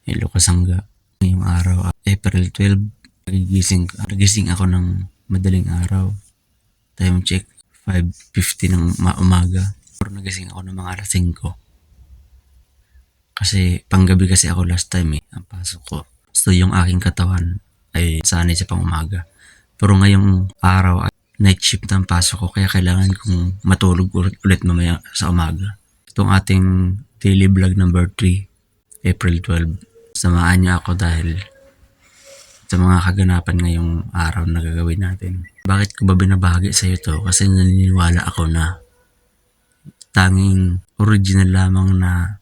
Hello kasangga. Ngayong araw, April 12, nagising ako ng madaling araw. Time check, 5:50 ng umaga. Pero nagising ako ng mga alas 5. Kasi panggabi kasi ako last time ang pasok ko. So yung aking katawan ay sanay sa pang-umaga. Pero ngayong araw, night shift ang pasok ko kaya kailangan kong matulog ulit mamaya sa umaga. Itong ating daily vlog number 3, April 12. Samahan niyo ako dahil sa mga kaganapan ngayong araw na gagawin natin. Bakit ko ba binabahagi sa iyo to? Kasi naniniwala ako na tanging original lamang na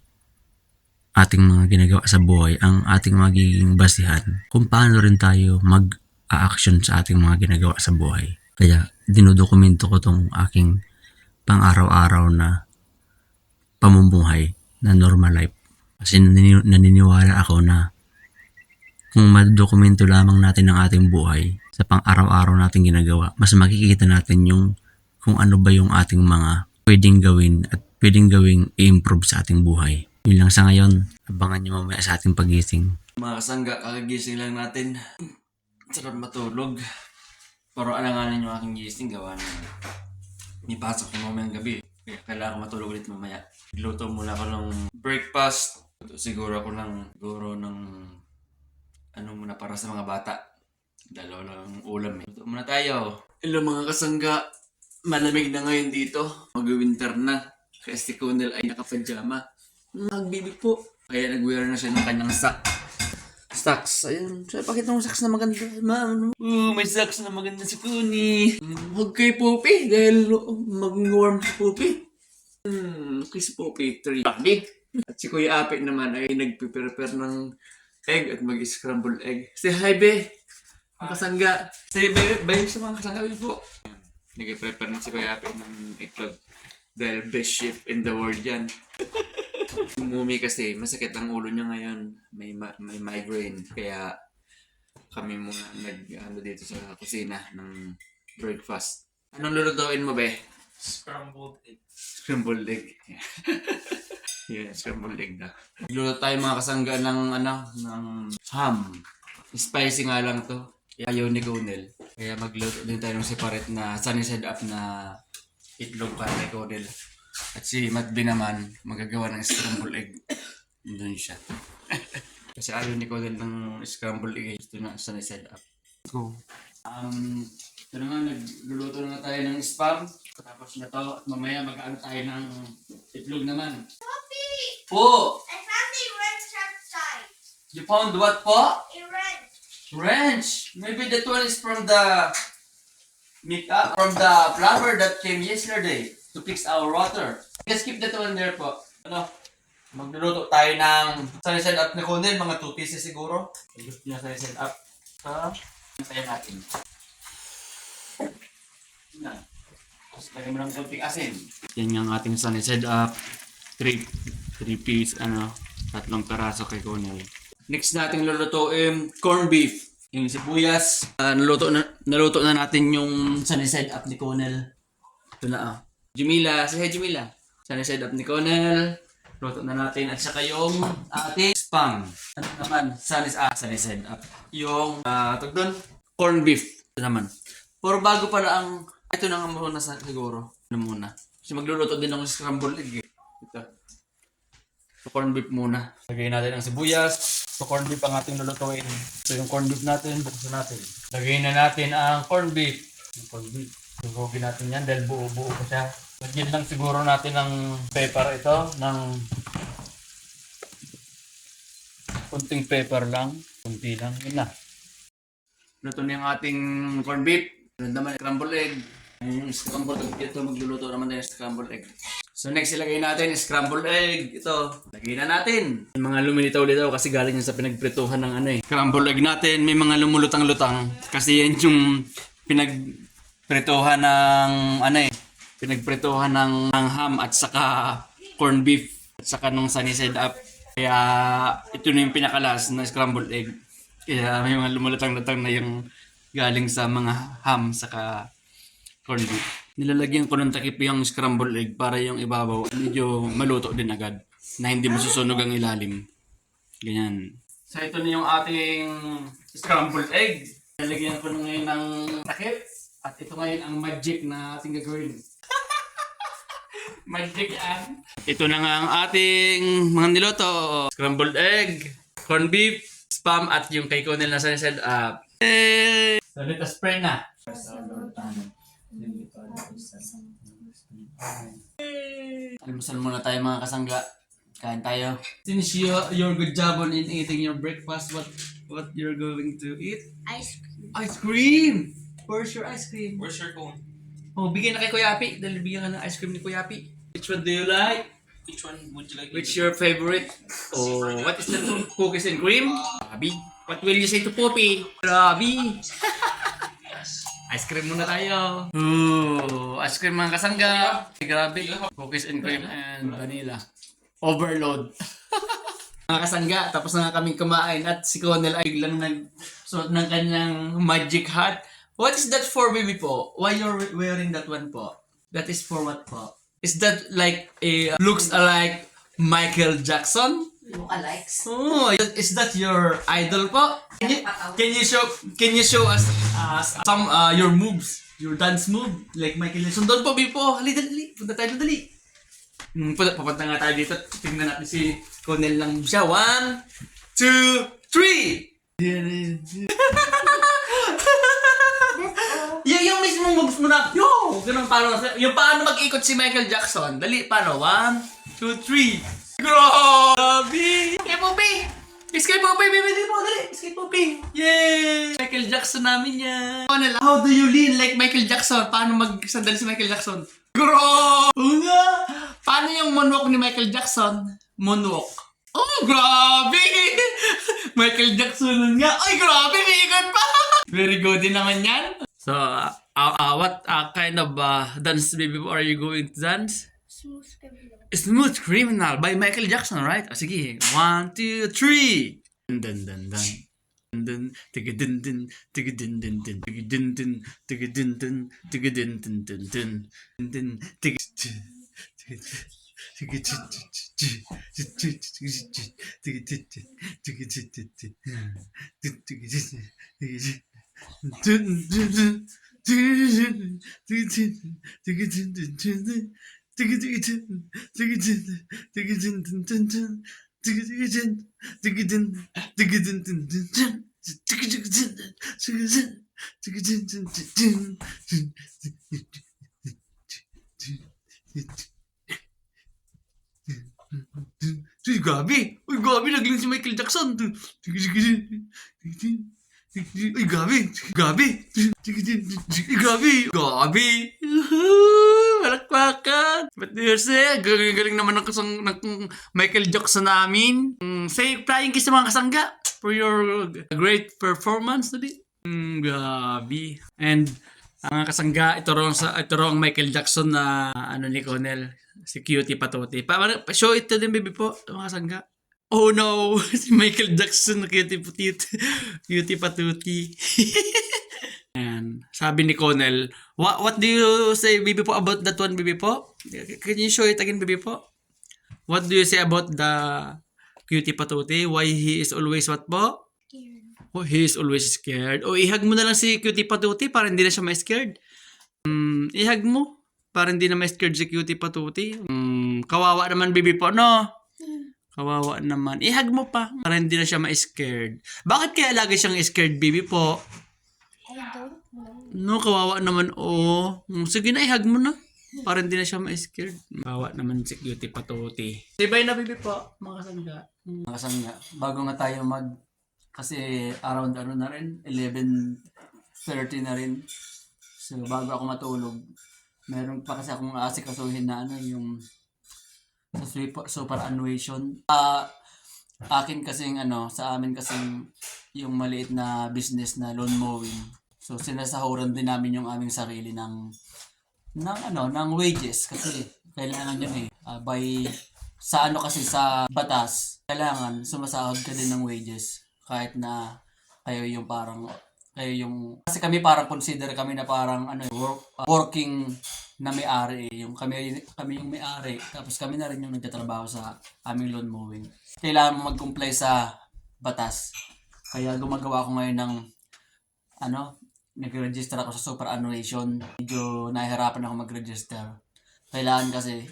ating mga ginagawa sa buhay ang ating magiging basihan kung paano rin tayo mag-a-action sa ating mga ginagawa sa buhay. Kaya dinodokumento ko tong aking pang-araw-araw na pamumuhay na normal life. Kasi naniniwala ako na kung madokumento lamang natin ang ating buhay sa pang-araw-araw nating ginagawa, mas makikita natin yung kung ano ba yung ating mga pwedeng gawin at pwedeng gawing i-improve sa ating buhay. Yun lang sa ngayon. Abangan nyo mamaya sa ating pagising. Mga kasangga, kakagising lang natin. Sarap matulog. Pero alanganin yung aking gising, gawa na may pasok ko mamayang gabi. Kaya kailangan matulog ulit mamaya. Luto muna ako ng breakfast. Siguro ng ano muna para sa mga bata. Dalawa lang ulam eh. Luto muna tayo. Hello mga kasangga. Malamig na ngayon dito. Mag-winter na. Kaya si Kunel ay nakapajama. Magbibig po. Kaya nag-wear na siya ng kanyang socks. Ayun. So, pakita mo socks na maganda. May socks na maganda si Kuni. Huwag kay Poopy. Dahil mag-warm si Poopy. Kiss Poopy 3. Bakit? At si Kuya Ape naman ay nag-prepare ng egg at mag-scramble egg. Say hi, be. Mga kasangga. Say bye sa mga kasangga po. Nag-prepare na si Kuya Ape ng itlog. Dahil best chef in the world yan. Mumi kasi masakit ang ulo niya ngayon. May migraine. Kaya kami muna dito sa kusina ng breakfast. Anong lulutuin mo, be? Scrambled egg. Scrambled egg. Yeah, scrambled egg na. Luluto tayo mga kasangga ng ham. Spicy nga lang to. Ayaw ni Kunel. Kaya magluto din tayo ng separate na sunny side up na itlog para kay Kunel. At si Matbi naman magagawa ng scrambled egg. Doon siya. Kasi ayaw ni Kunel ng scrambled egg. Gusto na sunny side up. Go. Ito naman, nagluluto na tayo ng spam. Tapos na to, at mamaya mag-ano tayo ng itlog naman. Poppy! Po! I found a wrench outside. You found what po? A wrench. Wrench! Maybe that one is from the plumber that came yesterday to fix our water. Just keep that one there po. Ano? Magluluto tayo ng sunny side up na Kunel, mga 2 pieces siguro. Gusto niya sunny side up. Tayo natin. Yan. Tapos lagyan mo ng konting asin. Yan yung ating sunny side up. 3 piece, 3 peraso kay Kunel. Next nating lulutuin, corn beef. Yung sibuyas. Naluto na natin yung sunny side up ni Kunel. Ito na Jumila, say hi Jumila. Sunny side up ni Kunel. Luto na natin. At saka yung ating spam. Ano naman? Sunny side up. Yung, doon, corn beef. Ito naman. Pero bago pala ito na nga muna siguro. Ano muna. Kasi magluluto din ng scrambled egg eh. Ito. So, corn beef muna. Lagay natin ang sibuyas. So, corn beef ang ating lulutuin. So, yung corn beef natin, buksan natin. Lagay na natin ang corn beef. Yung corn beef. Sugogin natin yan dahil buo-buo pa siya. Lagyan lang siguro natin ng pepper ito. Ng kunting pepper lang. Kunti lang. Yun na. Luto na yung ating corn beef. Ano naman, scrambled egg. Yung scrambled egg. Ito, magluluto naman tayo ng scrambled egg. So next, ilagay natin scrambled egg. Ito, lagay na natin. May mga lumilitaw-litaw kasi galing yan sa pinagprituhan ng scrambled egg natin. May mga lumulutang-lutang. Kasi yan yung pinagprituhan ng pinagprituhan ng ham at saka corn beef. At saka nung sunny side up. Kaya ito na yung pinakalas na scrambled egg. Kaya may mga lumulutang-lutang na yung galing sa mga ham saka corn beef. Nilalagyan ko ng takip yung scrambled egg para yung ibabaw medyo maluto din agad na hindi masusunog ang ilalim. Ganyan. So ito na yung ating scrambled egg. Lalagyan ko na ngayon ng takip. At ito ngayon ang magic na ating gagawin. Magic yan. Ito na nga ang ating mga niloto. Scrambled egg, corned beef, spam, at yung kay Conel na set up. Yay! So let us pray na. Almusal muna tayo mga kasangga. Kain tayo. Since you're good job on eating your breakfast, what you're going to eat? Ice cream. Ice cream! Where's your ice cream? Where's your cone? Oh, bigyan na kay Kuya Api. Dahil bigyan ka ng ice cream ni Kuya Api. Which one do you like? Which one would you like? Which your favorite? Oh, what is the cookies and cream? Grabe. What will you say to Poppy? Grabe. Ice cream muna tayo. Ooh, ice cream mga kasangga. Grabe. Cookies and cream and vanilla. Overload. Mga kasangga, tapos na nga kaming kumain at si Conel ay biglang nagsuot ng kanyang magic hat. What is that for, baby po? Why you're wearing that one po? That is for what po? Is that like looks like Michael Jackson? Lookalikes. Oh, is that your idol po? Can you show us some your moves, your dance move like Michael Jackson? Doon po, baby po. Dali. Punta tayo dali. Papunta nga tayo dito. Tingnan natin si Conel lang siya. 1, 2, 3! Yung mismong moves mo na, ganun paano, yung paano mag-ikot si Michael Jackson. Dali, paano? 1, 2, 3. Grabe! Kay Poppy! Kiss kay Poppy, baby, dali po, dali! Kiss kay Poppy! Yay! Michael Jackson namin yan. How do you lean like Michael Jackson? Paano mag-sandal si Michael Jackson? Grabe! Paano yung moonwalk ni Michael Jackson? Moonwalk. Oh, grabe! Michael Jackson nga. Ay, grabe! May ikot pa! Very good din naman yan. So, what kind of dance, baby, are you going to dance? Smooth criminal. Smooth Criminal by Michael Jackson, right? O, sige. 1, 2, 3! Dun, dun, dun. Dun, tigadun, dun, tigadun, dun, dun, tigadun, dun, tigadun, dun, tigadun, dun, dun, dun, dun, tigadun, Uy, gabi! Uy, gabi! Nagling si Michael Jackson! Uy, gabi! Gabi! Uy, gabi! Gabi! Malakpakan! But there's galing naman ng Michael Jackson namin. Say flying kiss sa mga kasangga for your great performance today. Gabi. And ang kasangga, ito raw ang Michael Jackson na ni Conel. Si Cutie Patuti. Show it to them, baby po. Mga kasangga. Oh no! Si Michael Jackson na Cutie Patuti. And sabi ni Conel, what do you say, baby po, about that one, baby po? Can you show it again, baby po? What do you say about the Cutie Patuti? Why he is always what po? Oh, he is always scared. Oh, ihag mo na lang si Cutie Patuti para hindi na siya ma-scared. Ihag mo para hindi na ma-scared si Cutie Patuti. Kawawa naman, baby po, no? Kawawa naman. Ihag mo pa para hindi na siya ma-scared. Bakit kaya lagi siyang scared, baby po? I don't know. No, kawawa naman. Oh, sige na, ihag mo na. Para hindi na siya ma-scared. Kawawa naman si Cutie Patuti. Sibay na, baby po, mga kasangga. Mga kasangga, bago nga tayo kasi around na rin, 11:30 na rin. So, bago ako matulog, meron pa kasi akong aasikasuhin na yung sa superannuation. Akin kasing sa amin kasing yung maliit na business na lawn mowing. So, sinasahuran din namin yung aming sarili ng wages kasi kailangan yun sa sa batas, kailangan sumasahod ka din ng wages kahit na kasi kami parang consider kami na parang working na may-ari yung kami yung may-ari tapos kami na rin yung nagtatrabaho sa aming lawn mowing. Kailangan mo mag-comply sa batas. Kaya gumagawa ako ngayon ng nag-register ako sa superannuation. Medyo nahihirapan ako mag-register. Kailangan kasi,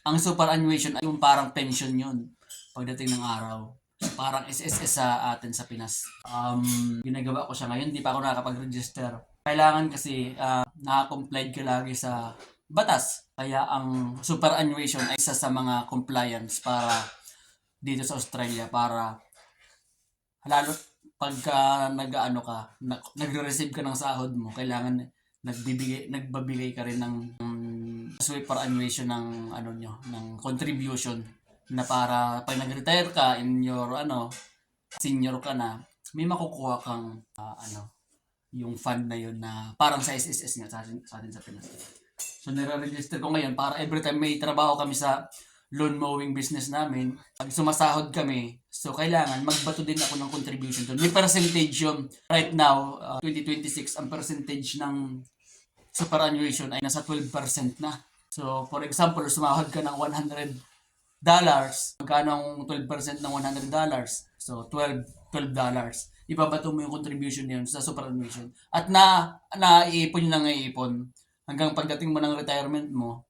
ang superannuation ay yung parang pension yun pagdating ng araw. So, parang SSS sa atin sa Pinas. Ginagawa ko siya ngayon, di pa ako nakakapag-register. Kailangan kasi nakakomplied ka lagi sa batas. Kaya ang superannuation ay isa sa mga compliance para dito sa Australia para lalo pagka nagre-receive ka ng sahod mo, kailangan nagbabigay ka rin ng superannuation ng ng contribution na para pag nag-retire ka in your senior ka na, may makukuha kang yung fund na yun na parang sa SSS nga sa atin sa Pinas. So nire-register ko ngayon para every time may trabaho kami sa lawn mowing business namin, pag sumasahod kami, so kailangan magbato din ako ng contribution doon. May percentage yun. Right now, 2026, ang percentage ng superannuation ay nasa 12% na. So, for example, sumahod ka ng $100, magkano ang 12% ng $100? So, $12. Ibabato mo yung contribution niyon sa superannuation. At naiipon lang iipon hanggang pagdating mo ng retirement mo,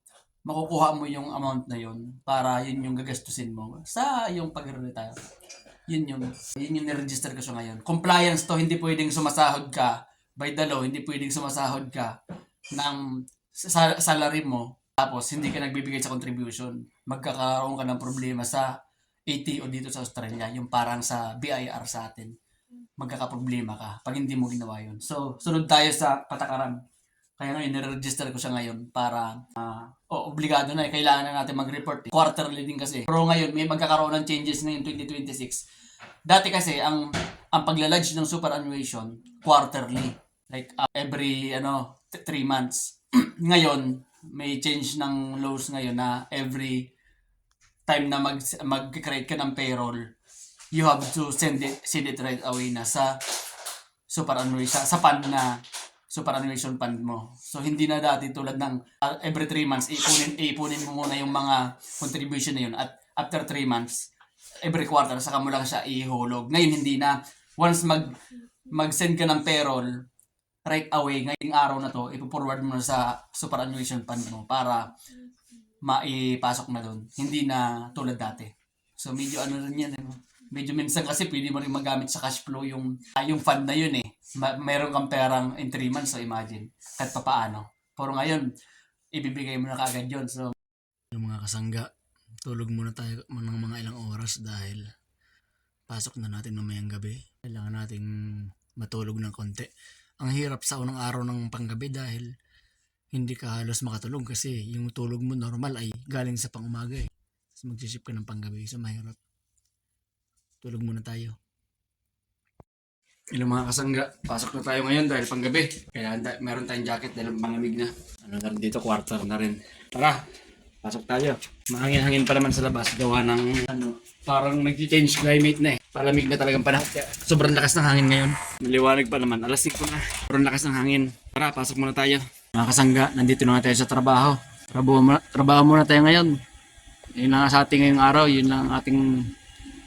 makukuha mo yung amount na yun para yun yung gagastusin mo sa yung pag-retire. Yun yung niregister ko siya ngayon. Compliance to, hindi pwedeng sumasahod ka by the law, hindi pwedeng sumasahod ka ng salary mo tapos hindi ka nagbibigay sa contribution. Magkakaroon ka ng problema sa ATO dito sa Australia, yung parang sa BIR sa atin. Magkakaproblema ka pag hindi mo ginawa yun. So, sunod tayo sa patakaran. Kaya ngayon, nire-register ko siya ngayon para obligado na kailangan na natin mag-report. Quarterly din kasi. Pero ngayon, may magkakaroon ng changes ngayon 2026. Dati kasi, ang paglalodge ng superannuation, quarterly. Like, every 3 months. Ngayon, may change ng laws ngayon na every time na mag-create ka ng payroll, you have to send it right away na sa superannuation, sa fund na superannuation fund mo. So, hindi na dati tulad ng every 3 months, ipunin mo muna yung mga contribution na yun. At after 3 months, every quarter, saka mo lang siya ihulog. Ngayon, hindi na. Once mag-send ka ng payroll, right away, ngayong araw na to, ipo-forward mo na sa superannuation fund mo para maipasok na doon. Hindi na tulad dati. So, medyo rin yan. Medyo minsan kasi pwede mo rin magamit sa cash flow yung fund na yun eh. Mayroon kang perang in 3 months, so imagine. Kahit pa paano. Pero ngayon, ibibigay mo na kaagad yun. So, yung mga kasangga, tulog muna tayo ng mga ilang oras dahil pasok na natin mamayang gabi. Kailangan nating matulog ng konti. Ang hirap sa unang araw ng panggabi dahil hindi ka halos makatulog kasi yung tulog mo normal ay galing sa pangumaga eh. Tapos magsisip ka ng panggabi, so mahirap. Tulog muna tayo. ilang mga kasangga, pasok na tayo ngayon dahil panggabi. Kaya meron tayong jacket dahil pangamig na. Na rin dito, quarter na rin. Tara, pasok tayo. Mahangin-hangin pa naman sa labas. Gawa ng parang nag-change climate na eh. Palamig na talagang panahon. Sobrang lakas ng hangin ngayon. Maliwanag pa naman. Alas 5 na. Sobrang lakas ng hangin. Tara, pasok muna tayo. Mga kasangga, nandito na tayo sa trabaho. Trabaho muna tayo ngayon. Yun lang sa ating ngayong araw. Yun lang ating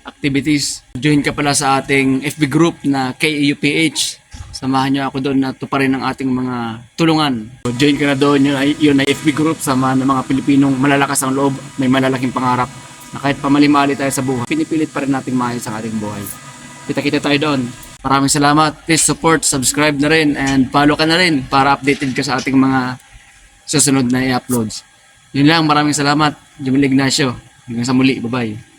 activities. Join ka pala sa ating FB group na KEUPH. Samahan nyo ako doon na tuparin ang ating mga tulungan. So, join ka na doon. Yun ay FB group. Samahan ng mga Pilipinong malalakas ang loob. May malalaking pangarap. Na kahit pamali-mali tayo sa buhay, pinipilit pa rin nating maayos ang ating buhay. Kita-kita tayo doon. Maraming salamat. Please support, subscribe na rin, and follow ka na rin para updated ka sa ating mga susunod na i-uploads. Yun lang. Maraming salamat. Jumil Ignacio. Hanggang sa muli. Bye-bye.